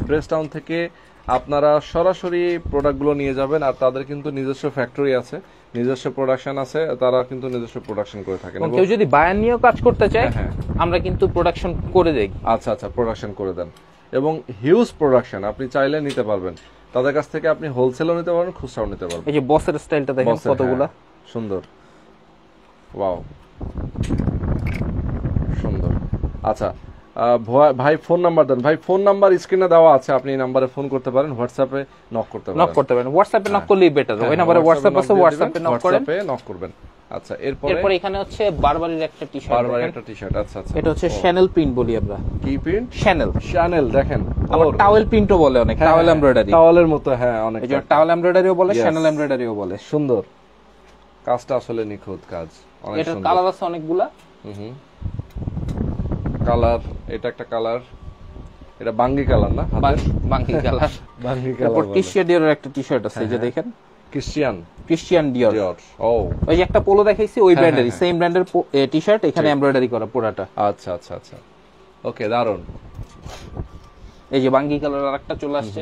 ড্রেস টাউন থেকে আপনারা সরাসরি প্রোডাক্টগুলো নিয়ে যাবেন। আর তাদের কিন্তু নিজস্ব ফ্যাক্টরি আছে, নিজস্ব প্রোডাকশন আছে, তারা কিন্তু নিজস্ব প্রোডাকশন করে থাকেন। কেউ যদি বায়ার নিয়েও কাজ করতে চায় আমরা কিন্তু প্রোডাকশন করে দেই। আচ্ছা আচ্ছা, প্রোডাকশন করে দেন, এবং হিউজ প্রোডাকশন, আপনি চাইলে নিতে পারবেন তাদের কাছ থেকে, আপনি হোলসেলও নিতে পারবেন, খুচরাও নিতে পারবেন। এই যে বসের স্টাইলটা দেখেন কতগুলা সুন্দর, ওয়াও সুন্দর। আচ্ছা ভাই ফোন নাম্বার দেন। ভাই ফোন নাম্বার স্ক্রিনে দেওয়া আছে, আপনি এই নাম্বারে ফোন করতে পারেন, হোয়াটসঅ্যাপে নক করতে পারেন। হোয়াটসঅ্যাপে নক করলেই বেটার, ওই নাম্বারে হোয়াটসঅ্যাপ আছে, হোয়াটসঅ্যাপে নক করবেন। আচ্ছা এরপর এখানে হচ্ছে বারবারির একটা টি-শার্ট। আচ্ছা আচ্ছা, এটা হচ্ছে শ্যানেল প্রিন্ট বলি আমরা। কি প্রিন্ট? শ্যানেল দেখেন, আবার টাওয়েল প্রিন্টও বলে অনেক, টাওয়েল এমব্রয়ডারি, টাওয়েলের মতো, হ্যাঁ অনেক, এই যে টাওয়েল এমব্রয়ডারিও বলে, শ্যানেল এমব্রয়ডারিও বলে। সুন্দর কাজটা, আসলে নিখুঁত কাজ, অনেক সুন্দর। এটা কালার আছে অনেকগুলা। কালার, এটা একটা কালার, এটা বাঙ্গি কালার না? বাঙ্গি কালার। বাঙ্গি কালার। ক্রিশ্চিয়ান ডিওরের একটা টি-শার্ট আছে, এই যে দেখেন, ক্রিশ্চিয়ান ডিওর। ও ওই যে একটা পোলো দেখাইছি ওই ব্র্যান্ডেরই, সেম ব্র্যান্ডের টি-শার্ট, এখানে এমব্রয়ডারি করা পুরাটা। আচ্ছা আচ্ছা আচ্ছা, ওকে, দারুন। এই যে বাঙ্গি কালার আরেকটা চলে আসছে,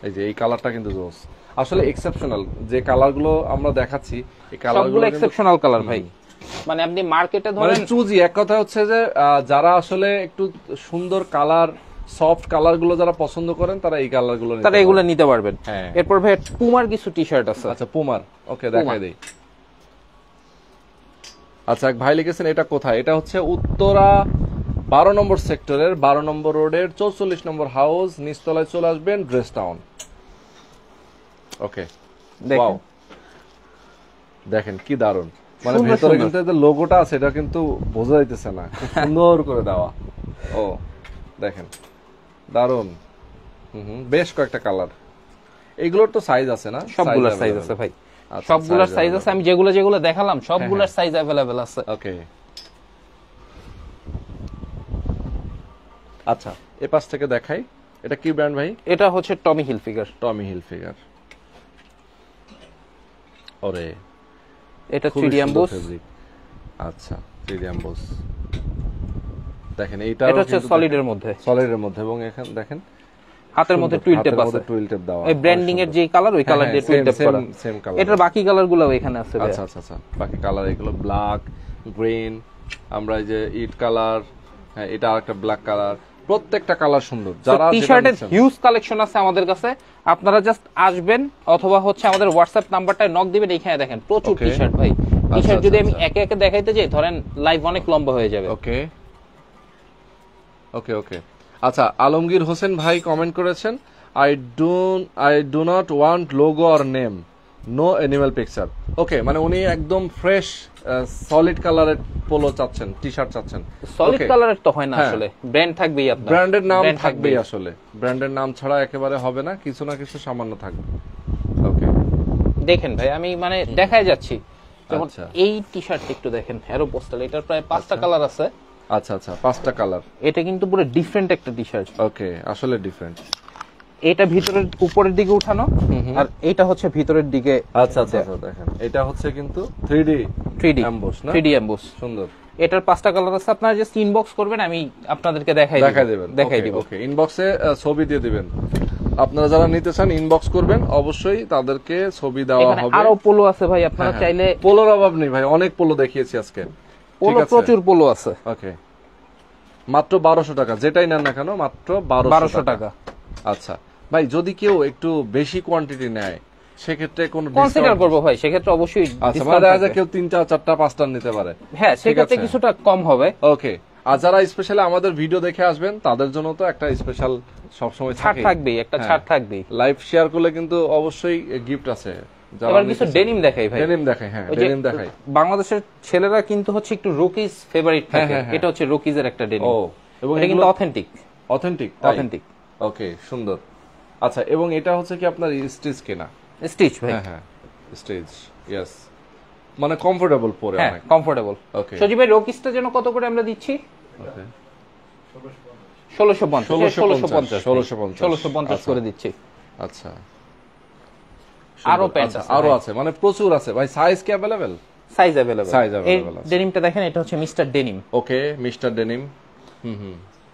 এই যে এই কালারটা কিন্তু জোস, আসলে এক্সেপশনাল যে কালারগুলো আমরা দেখাচ্ছি, এই কালারগুলো এক্সেপশনাল কালার ভাই। মানে আপনি মার্কেটে ধরেন চুজি, এক কথা হচ্ছে যে যারা আসলে একটু সুন্দর কালার, সফট কালার গুলো যারা পছন্দ করেন, তারা এই কালার গুলো এগুলো নিতে পারবেন। এরপর ভাই পুমার কিছু টি-শার্ট আছে। আচ্ছা পুমার, ওকে, দেখাই দেই। আচ্ছা, এক ভাই লিখেছেন এটা কোথায়? এটা হচ্ছে উত্তরা 12 নম্বর সেক্টরের 12 নম্বর রোডের 44 নম্বর হাউস, নিচতলায় চলে আসবেন, ড্রেস টাউন। ওকে, ওয়াও, দেখেন কি দারুন, মানে ভেতরে কিন্তু যে লোগোটা আছে এটা কিন্তু বোঝা যাইতেছে না, খুব সুন্দর করে দেওয়া। ও দেখেন, দারুন। বেশ কয়েকটা কালার, এগুলোর তো সাইজ আছে না? সবগুলোর সাইজ আছে ভাই, সবগুলোর সাইজ আছে। আমি যেগুলো দেখালাম সবগুলোর সাইজ अवेलेबल আছে। ওকে, আচ্ছা এই পাশ থেকে দেখাই, এটা কি ব্র্যান্ড ভাই? এটা হচ্ছে টমি হিলফিগার। ওরে, এটা 3D এমবোস। আচ্ছা 3D এমবোস, দেখেন এইটা হচ্ছে সলিডের মধ্যে, এবং এখানে দেখেন হাতের মধ্যে টুইল টেপ আছে, দেওয়া, এই ব্র্যান্ডিং এর যে কালার, ওই কালার দিয়ে টুইল টেপ করা, সেম কালার। এটার বাকি কালারগুলো এখানে আছে। আচ্ছা আচ্ছা আচ্ছা, বাকি কালার এগুলো ব্ল্যাক, গ্রিন, আমরা এই যে ইট কালার, হ্যাঁ এটা আরেকটা ব্ল্যাক কালার, প্রত্যেকটা কালার সুন্দর। যারা টি-শার্টের হিউজ কালেকশন আছে আমাদের কাছে, আপনারা জাস্ট আসবেন অথবা হচ্ছে আমাদের হোয়াটসঅ্যাপ নাম্বারটায় নক দিবেন। এখানে দেখেন প্রচুর টি-শার্ট ভাই। টি-শার্ট যদি আমি একে একে দেখাইতে যাই, ধরেন লাইভ অনেক লম্বা হয়ে যাবে। ওকে ওকে ওকে, আচ্ছা আলমগীর হোসেন ভাই কমেন্ট করেছেন, I do not want logo or name, no animal picture. Okay, মানে উনি একদম ফ্রেশ সলিড কালারের পোলো চাচ্ছেন, টি-শার্ট চাচ্ছেন। সলিড কালারের তো হয় না, আসলে ব্র্যান্ড থাকবেই, আপনার ব্র্যান্ডের নাম থাকবেই, আসলে ব্র্যান্ডের নাম ছাড়া একেবারে হবে না, কিছু না কিছু সামান্য থাকবে। ওকে, দেখেন ভাই আমি মানে দেখাই যাচ্ছি, যেমন এই টি-শার্টটা একটু দেখেন, অ্যারো পোস্টাল, এটার প্রায় 5টা কালার আছে। আচ্ছা আচ্ছা, 5টা কালার। এটা কিন্তু পুরো ডিফারেন্ট একটা টি-শার্ট। ওকে, আসলে ডিফারেন্ট। এটা ভিতরের উপরের দিকে উঠানো, আর এটা হচ্ছে ভিতরের দিকে। আচ্ছা আচ্ছা, দেখেন এটা হচ্ছে কিন্তু 3D এমবোস না? 3D এমবোস, সুন্দর। এটার 5টা কালার আছে। আপনারা জাস্ট ইনবক্স করবেন, আমি আপনাদেরকে দেখাই দিব। ওকে, ইনবক্সে ছবি দিয়ে দিবেন। আপনারা যারা নিতে চান ইনবক্স করবেন, অবশ্যই তাদেরকে ছবি দেওয়া হবে। আরো পোলো আছে ভাই, আপনারা চাইলে। পোলোর অভাব নেই ভাই, অনেক পোলো দেখিয়েছি আজকে, পোলো প্রচুর পোলো আছে। ওকে, মাত্র 1200 টাকা, যেটাই নেন না কেন মাত্র 1200 টাকা। আচ্ছা ভাই, যদি কেউ একটু বেশি কোয়ান্টিটি নেয়, সেক্ষেত্রে কোন কনসিডার করব ভাই, সেক্ষেত্রে অবশ্যই। আচ্ছা, মানে দেখা যায় কেউ 3টা 4টা 5টা নিতে পারে, হ্যাঁ সেক্ষেত্রে কিছুটা কম হবে। ওকে, আর যারা স্পেশালি আমাদের ভিডিও দেখে আসবেন, তাদের জন্য তো একটা স্পেশাল সবসময় ছাড় থাকবেই, একটা ছাড় থাকবেই। লাইভ শেয়ার করলে কিন্তু অবশ্যই গিফট আছে। এবার কিছু ডেনিম দেখাই ভাই, ডেনিম দেখাই। হ্যাঁ, ডেনিম দেখাই। বাংলাদেশের ছেলেরা কিন্তু হচ্ছে একটু রকিজ ফেভারিট থাকে, এটা হচ্ছে রকিজের একটা ডেনিম। ও, এবং এটা কিন্তু অথেন্টিক। ওকে, সুন্দর। আচ্ছা, এবং এটা হচ্ছে কি আপনার স্টিচ কেনা? স্টিচ ভাই, হ্যাঁ স্টিচ, ইয়েস, মানে কমফোর্টেবল পরে, অনেক কমফোর্টেবল। ওকে, সজীব ভাই রকিজটা যেন কত করে আমরা দিচ্ছি? ওকে, 1650 করে দিচ্ছি। আচ্ছা, আরো প্যান্ট আরো আছে, মানে প্রচুর আছে ভাই। সাইজ কি अवेलेबल? Size available. এই ডেনিমটা দেখেন, এটা হচ্ছে মিস্টার ডেনিম। ওকে, মিস্টার ডেনিম।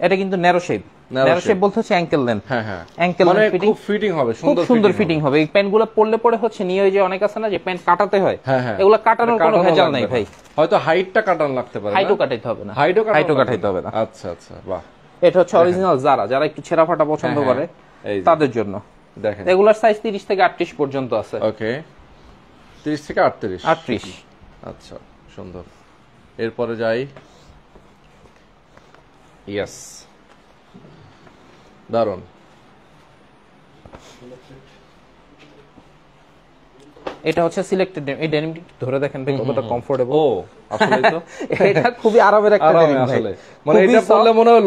এটা কিন্তু ন্যারো শেপ। ন্যারো শেপ বলতে হচ্ছে অ্যাঙ্কেল লেন্থ। হ্যাঁ হ্যাঁ, অ্যাঙ্কেল মানে লেন্থ ফিটিং, খুব ফিটিং হবে, খুব সুন্দর ফিটিং হবে। এই প্যান্টগুলো পরলে পরে হচ্ছে নিয়ে ওই যে অনেক আছে না যে প্যান্ট কাটাতে হয়, এগুলো কাটানোর কোনো ভেজাল নাই ভাই। হয়তো হাইটটা কাটানো লাগতে পারে, হাইটও কাটাইতে হবে না, হাইটও কাটাইতে হবে না। আচ্ছা আচ্ছা, বাহ। এটা হচ্ছে অরিজিনাল জারা, যারা একটু ছেঁড়া ফাটা পছন্দ করে তাদের জন্য। দেখেন এগুলার সাইজ 30 থেকে 38 পর্যন্ত আছে। ওকে, 30 থেকে 38। আচ্ছা, সুন্দর। এরপরে যাই, ইয়েস, দারুন। এটা হচ্ছে সিলেক্টেড, এই ডেনিমটি ধরে দেখেন ভাই কতটা কমফোর্টেবল। ও আসলেই তো, এটা খুবই আরামের একটা ডেনিম আসলে, মানে এটা পরলে মনে হয়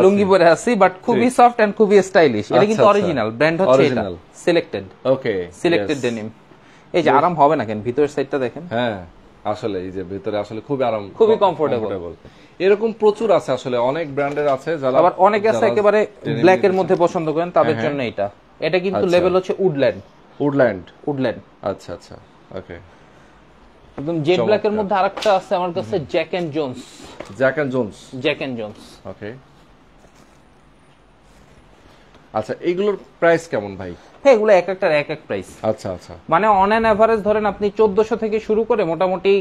লুঙ্গি পরে আছি, বাট খুবই সফট এন্ড খুবই স্টাইলিশ। এটা কিন্তু অরিজিনাল ব্র্যান্ড হচ্ছে এটা, সিলেক্টেড। ওকে, সিলেক্টেড ডেনিম। এই যে আরাম হবে না কেন, ভিতরের সাইডটা দেখেন। হ্যাঁ আসলে এই যে ভিতরে আসলে খুবই আরাম, খুবই কমফোর্টেবল। এরকম প্রচুর আছে আসলে, অনেক ব্র্যান্ডের আছে, যারা আবার অনেকে আছে একেবারে ব্ল্যাক এর মধ্যে পছন্দ করেন, তাদের জন্য এটা। এটা কিন্তু লেভেল হচ্ছে উডল্যান্ড। আচ্ছা আচ্ছা, ওকে। একদম জেড ব্ল্যাক এর মধ্যে আরেকটা আছে আমার কাছে, জ্যাক এন্ড জোনস। ওকে, আচ্ছা, এইগুলোর প্রাইস কেমন ভাই? হ্যাঁ, এগুলো এক একটার এক এক প্রাইস। আচ্ছা আচ্ছা, মানে অন এন এভারেজ ধরেন আপনি 1400 থেকে শুরু করে মোটামুটি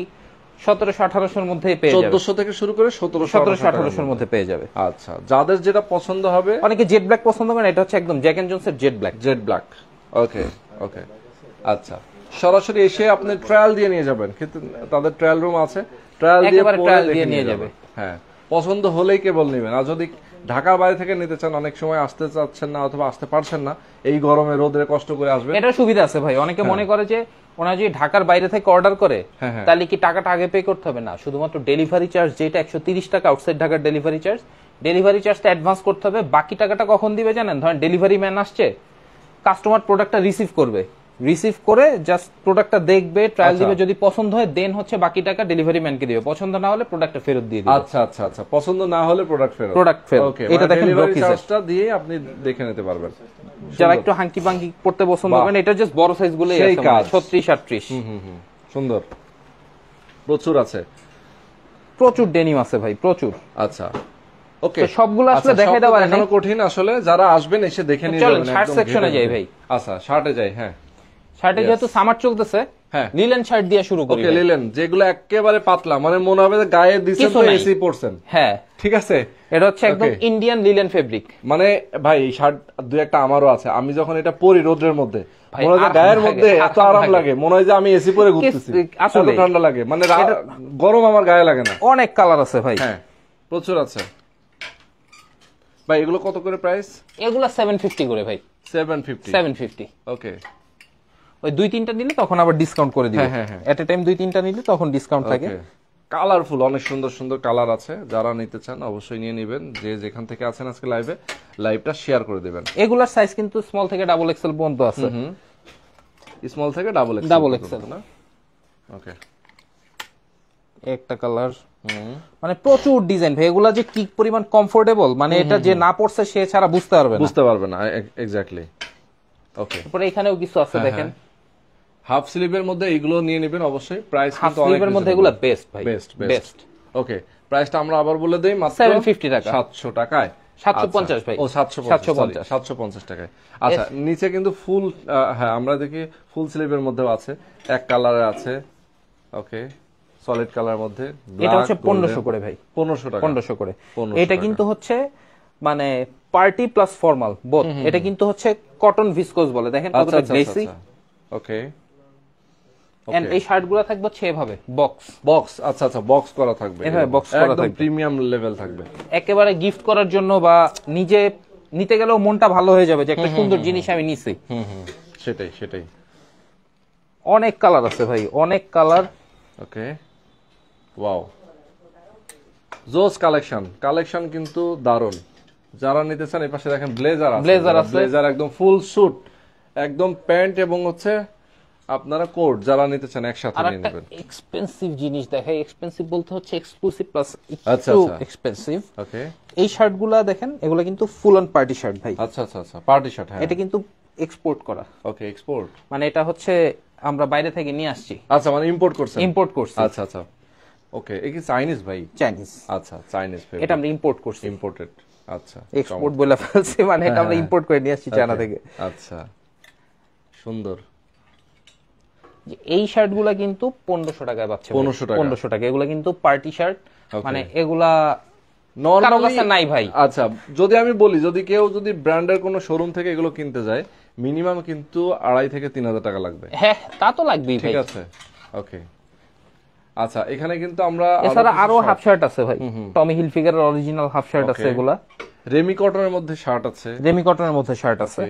1700-1800 এর মধ্যে পেয়ে যাবেন। 1400 থেকে শুরু করে 1700-1800 এর মধ্যে পেয়ে যাবে। আচ্ছা, যাদের যেটা পছন্দ হবে। অনেকে জেড ব্ল্যাক পছন্দ করেন, এটা হচ্ছে একদম জ্যাক এন্ড জোনস এর জেড ব্ল্যাক। ওকে ওকে, আচ্ছা, সরাসরি এসে আপনি ট্রায়াল দিয়ে নিয়ে যাবেন, কিন্তু তাদের ট্রায়াল রুম আছে, ট্রায়াল দিয়ে নিয়ে যাবে। হ্যাঁ, পছন্দ হলেই কেবল নেবেন। আর যদি ঢাকার বাইরে থেকে নিতে চান, অনেক সময় আসতে চাচ্ছেন না অথবা আসতে পারছেন না, এই গরমে রোদে কষ্ট করে আসবেন, এটা সুবিধা আছে ভাই। অনেকে মনে করে যে ওনা যদি ঢাকার বাইরে থেকে অর্ডার করে তাহলে কি টাকাটা আগে পে করতে হবে? না, শুধুমাত্র ডেলিভারি চার্জ যেটা 130 টাকা আউটসাইড ঢাকার ডেলিভারি চার্জটা অ্যাডভান্স করতে হবে। বাকি টাকাটা কখন দিবে জানেন? ধরেন ডেলিভারি ম্যান আসছে, কাস্টমার প্রোডাক্টটা রিসিভ করে জাস্ট প্রোডাক্টটা দেখবে, ট্রায়াল দিবে, যদি পছন্দ হয় দেন হচ্ছে বাকি টাকা ডেলিভারি ম্যানকে দিবে, পছন্দ না হলে প্রোডাক্টটা ফেরত দিয়ে দিবে। আচ্ছা আচ্ছা আচ্ছা, পছন্দ না হলে প্রোডাক্ট ফেরত। ওকে, এটা দেখেন ডেলিভারি চার্জটা দিয়ে আপনি দেখে নিতে পারবেন। যারা একটু হাঙ্কি পাঙ্কি পড়তে পছন্দ করেন, এটা জাস্ট বড় সাইজ গুলোই আছে, 36-38। সুন্দর, প্রচুর আছে, প্রচুর ডেনিম আছে ভাই, প্রচুর। আচ্ছা, ওকে, সবগুলো আসলে দেখাই দেওয়া দেখানো কঠিন আসলে, যারা আসবেন এসে দেখে নিয়ে যাবেন। শার্ট সেকশনে যাই ভাই। আচ্ছা, শার্টে যাই। হ্যাঁ, শার্টে যেহেতু সামার চলতেছে, লিলেন শার্ট দিয়ে শুরু করি। ওকে, লিলেন, যেগুলো একেবারে পাতলা, মানে মনে হবে গায়ে দিছেন তো এসি পরছেন। হ্যাঁ, ঠিক আছে, এটা হচ্ছে একদম ইন্ডিয়ান লিলেন ফেব্রিক। মানে ভাই এই শার্ট দুই একটা আমারও আছে, আমি যখন এটা পরি রোদের মধ্যে, মনে হয় গায়ের মধ্যে এত আরাম লাগে, মনে হয় যে আমি এসি পরে ঘুরতেছি, আসলে ঠান্ডা লাগে, মানে গরম আমার গায়ে লাগে না। অনেক কালার আছে ভাই। হ্যাঁ, প্রচুর আছে ভাই। এগুলো কত করে প্রাইস? এগুলো 750 করে ভাই। 750। ওকে, ওই 2-3টা নিলে তখন আবার ডিসকাউন্ট করে দিবে। এট এ টাইম 2-3টা নিলে তখন ডিসকাউন্ট থাকে। কালারফুল, অনেক সুন্দর সুন্দর কালার আছে, যারা নিতে চান অবশ্যই নিয়ে নেবেন। যে যেখান থেকে আছেন আজকে লাইভটা শেয়ার করে দিবেন। এগুলার সাইজ কিন্তু স্মল থেকে ডাবল এক্সেল পর্যন্ত আছে। স্মল থেকে ডাবল এক্সেল না? ওকে, একটা কালার, মানে প্রচুর ডিজাইন ভাই। এগুলা যে কি পরিমাণ কমফোর্টেবল, মানে এটা যে না পড়ছে সে ছাড়া বুঝতে পারবে না। এক্স্যাক্টলি। ওকে, তারপরে এখানেও কিছু আছে দেখেন, হাফ স্লিভের মধ্যে এগুলো নিয়ে নেবেন অবশ্যই। প্রাইস হাফ স্লিভের মধ্যে এগুলো বেস্ট ভাই, বেস্ট। ওকে, প্রাইসটা আমরা আবার বলে দেই, মাত্র 750 টাকা। 700 টাকায়, 750 ভাই। ও 750 টাকায়। আচ্ছা, নিচে কিন্তু ফুল, হ্যাঁ আমরা দেখি ফুল স্লিভের মধ্যেও আছে, এক কালারে আছে। ওকে, সলিড কালার মধ্যে। এটা হচ্ছে 1500 করে ভাই, 1500 করে। এটা কিন্তু হচ্ছে মানে পার্টি প্লাস ফর্মাল বোথ। এটা কিন্তু হচ্ছে কটন ভিসকোজ বলে, দেখেন কতটা গ্লেসি। ওকে, এন্ড এই শার্টগুলো থাকবে হচ্ছে এভাবে বক্স। আচ্ছা আচ্ছা, বক্স করা থাকবে, এভাবে বক্স করা থাকবে, প্রিমিয়াম লেভেল থাকবে, একেবারে গিফট করার জন্য বা নিজে নিতে গেলেও মনটা ভালো হয়ে যাবে যে একটা সুন্দর জিনিস আমি নিছি। সেটাই। অনেক কালার আছে ভাই, অনেক কালার। ওকে, ওয়াও, জোস কালেকশন কিন্তু দারুন। যারা নিতে চান এই পাশে দেখেন ব্লেজার একদম ফুল স্যুট, একদম প্যান্ট এবং হচ্ছে আপনারা কোট, যারা নিতে চান একসাথে নিয়ে নেবেন। এক্সপেন্সিভ জিনিস দেখাই, এক্সপেন্সিভ বলতে হচ্ছে এক্সক্লুসিভ প্লাস একটু এক্সপেন্সিভ। ওকে, এই শার্টগুলো দেখেন, এগুলো কিন্তু ফুল অন পার্টি শার্ট ভাই। আচ্ছা, পার্টি শার্ট। হ্যাঁ, এটা কিন্তু এক্সপোর্ট করা। ওকে, এক্সপোর্ট মানে এটা হচ্ছে আমরা বাইরে থেকে নিয়ে আসছি। আচ্ছা, মানে ইম্পোর্ট করছি। আচ্ছা, ওকে, এই কি চাইনিজ ভাই? চাইনিজ। আচ্ছা, চাইনিজ, এটা আমরা ইম্পোর্ট করছি, ইম্পোর্টেড। আচ্ছা, এক্সপোর্ট বলে ফেলছি, মানে এটা আমরা ইম্পোর্ট করে নিয়ে আসছি চায়না থেকে। আচ্ছা, সুন্দর। এই শার্টগুলা কিন্তু 1500 টাকায় পাচ্ছে। 1500 টাকা। এগুলা কিন্তু পার্টি শার্ট, মানে এগুলা নরমালি নাই ভাই। আচ্ছা, যদি আমি বলি, যদি কেউ যদি ব্র্যান্ডের কোনো শোরুম থেকে এগুলো কিনতে যায়, মিনিমাম কিন্তু 2500 থেকে 3000 টাকা লাগবে। হ্যাঁ, তা তো লাগবেই ভাই। ঠিক আছে, ওকে। আচ্ছা, এখানে কিন্তু আমরা এছাড়া আরো হাফ শার্ট আছে ভাই, টমি হিলফিগারের অরিজিনাল হাফ শার্ট আছে। এগুলা রেমি কটনের মধ্যে শার্ট আছে। রেমি কটনের মধ্যে শার্ট আছে।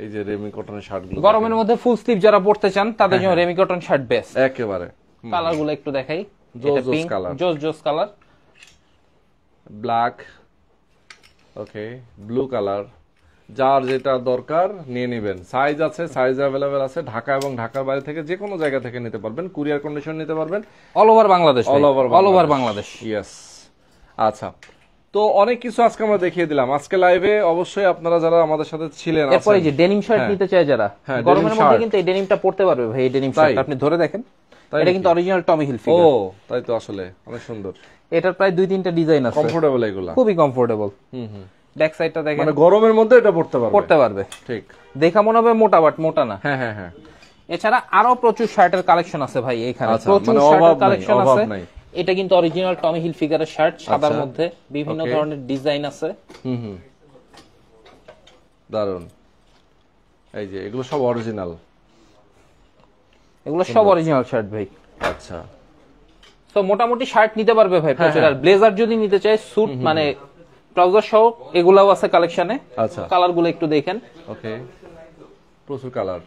এই যে রেমি কটনের শার্টগুলো, গরমের মধ্যে ফুল স্লিভ যারা পড়তে চান তাদের জন্য রেমি কটন শার্ট বেস্ট একেবারে। কালারগুলো একটু দেখাই। জোস কালার, জোস কালার, ব্ল্যাক, ওকে, ব্লু কালার। যার যেটা দরকার নিয়ে নেবেন। সাইজ আছে, সাইজ অ্যাভেলেবেল আছে। ঢাকা এবং ঢাকার বাইরে থেকে যে কোনো জায়গা থেকে নিতে পারবেন, কুরিয়ার কন্ডিশন নিতে পারবেন, all over Bangladesh. All over Bangladesh. Yes. আচ্ছা, তো অনেক কিছু আজকে আমরা দেখিয়ে দিলাম আজকে লাইভে। অবশ্যই আপনারা যারা আমাদের সাথে ছিলেন, এরপরে যে ডেনিম শার্ট নিতে চায় যারা, গরমের মধ্যে কিন্তু এই ডেনিমটা পড়তে পারবে ভাই। এই ডেনিম শার্ট আপনি ধরে দেখেন, এটা কিন্তু অরিজিনাল টমি হিলফিগার। ও তাই তো, আসলে অনেক সুন্দর। এটার প্রায় 2-3টা ডিজাইন আছে। কমফোর্টেবল এগুলা, খুবই কমফোর্টেবল। ব্যাক সাইডটা দেখেন, মানে গরমের মধ্যে এটা পড়তে পারবে। ঠিক, দেখা মনে হবে মোটা, বাট মোটা না। হ্যাঁ হ্যাঁ হ্যাঁ। এছাড়া আরো প্রচুর শার্টের কালেকশন আছে ভাই এখানে, প্রচুর শার্টের কালেকশন আছে। এটা কিন্তু অরিজিনাল টমি হিলফিগারের শার্ট, সাদার মধ্যে বিভিন্ন ধরনের ডিজাইন আছে। দারুন। এই যে এগুলো সব অরিজিনাল, এগুলো সব অরিজিনাল শার্ট ভাই। আচ্ছা, তো মোটামুটি শার্ট নিতে পারবে ভাই প্রচুর। আর ব্লেজার যদি নিতে চায়, স্যুট মানে ট্রাউজার সহ, এগুলাও আছে কালেকশনে। আচ্ছা, কালারগুলো একটু দেখেন। ওকে, প্রচুর কালার।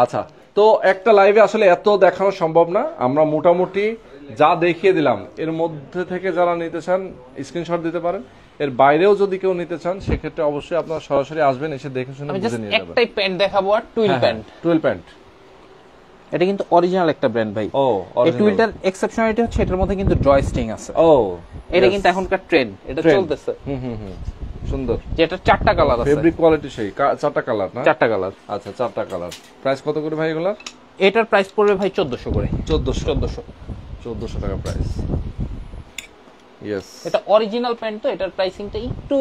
আচ্ছা, তো একটা লাইভে আসলে এত দেখানো সম্ভব না। আমরা মোটামুটি যা দেখিয়ে দিলাম, এর মধ্যে থেকে যারা নিতে চান স্ক্রিনশট দিতে পারেন। এর বাইরেও যদি কেউ নিতে চান, সেক্ষেত্রে অবশ্যই আপনারা সরাসরি আসবেন, এসে দেখে শুনে বুঝে নিয়ে যাবেন। একটাই প্যান্ট দেখাবো, আর টুইল প্যান্ট। টুইল প্যান্ট, এটা কিন্তু অরিজিনাল একটা ব্র্যান্ড ভাই। এই টুইলটার এক্সেপশনালিটি হচ্ছে এটার মধ্যে কিন্তু জয়স্টিং আছে। এটা কিন্তু এখনকার ট্রেন্ড, এটা চলতেছে। সুন্দর। যেটা 4টা কালার আছে, ফেব্রিক কোয়ালিটি সেই 4টা কালার না? 4টা কালার। আচ্ছা, 4টা কালার। প্রাইস কত করে ভাই এগুলা? এটার প্রাইস পড়বে ভাই 1400 করে। 1400 টাকা প্রাইস। ইয়েস, এটা অরিজিনাল প্যান্ট, তো এটার প্রাইসিংটা একটু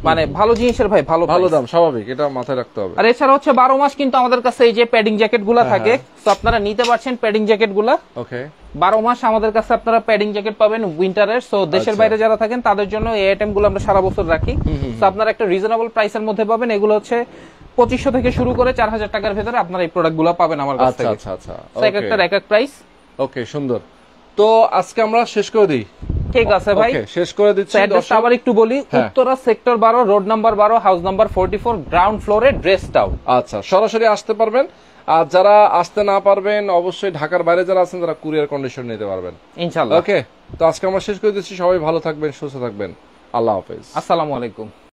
মানে ভালো জিনিসের ভাই, ভালো দাম, স্বাভাবিক, এটা মাথায় রাখতে হবে। আর এছাড়া হচ্ছে 12 মাস কিন্তু আমাদের কাছে এই যে প্যাডিং জ্যাকেট গুলা থাকে, তো আপনারা নিতে পারছেন প্যাডিং জ্যাকেট গুলা। ওকে, 12 মাস আমাদের কাছে আপনারা প্যাডিং জ্যাকেট পাবেন উইন্টারের। সো দেশের বাইরে যারা থাকেন তাদের জন্য এই আইটেম গুলো আমরা সারা বছর রাখি। সো আপনারা একটা রিজনেবল প্রাইসের মধ্যে পাবেন। এগুলো হচ্ছে 2500 থেকে শুরু করে 4000 টাকার ভিতরে আপনারা এই প্রোডাক্ট গুলো পাবেন আমার কাছ থেকে। আচ্ছা, এক একটার এক এক প্রাইস। ওকে, সুন্দর। তো আজকে আমরা শেষ করে দিই। ঠিক আছে ভাই, শেষ করে দিচ্ছি। অ্যাড্রেসটা আবার একটু বলি। Uttara sector 12, road number 12, house number 44, ground ফ্লোরে, ড্রেস টাউন। আচ্ছা, সরাসরি আসতে পারবেন। আর যারা আসতে না পারবেন, অবশ্যই ঢাকার বাইরে যারা আছেন, তারা কুরিয়ার কন্ডিশন নিতে পারবেন ইনশাআল্লাহ। ওকে, তো আজকে আমরা শেষ করে দিচ্ছি। সবাই ভালো থাকবেন, সুস্থ থাকবেন। আল্লাহ হাফেজ, আসসালামু আলাইকুম।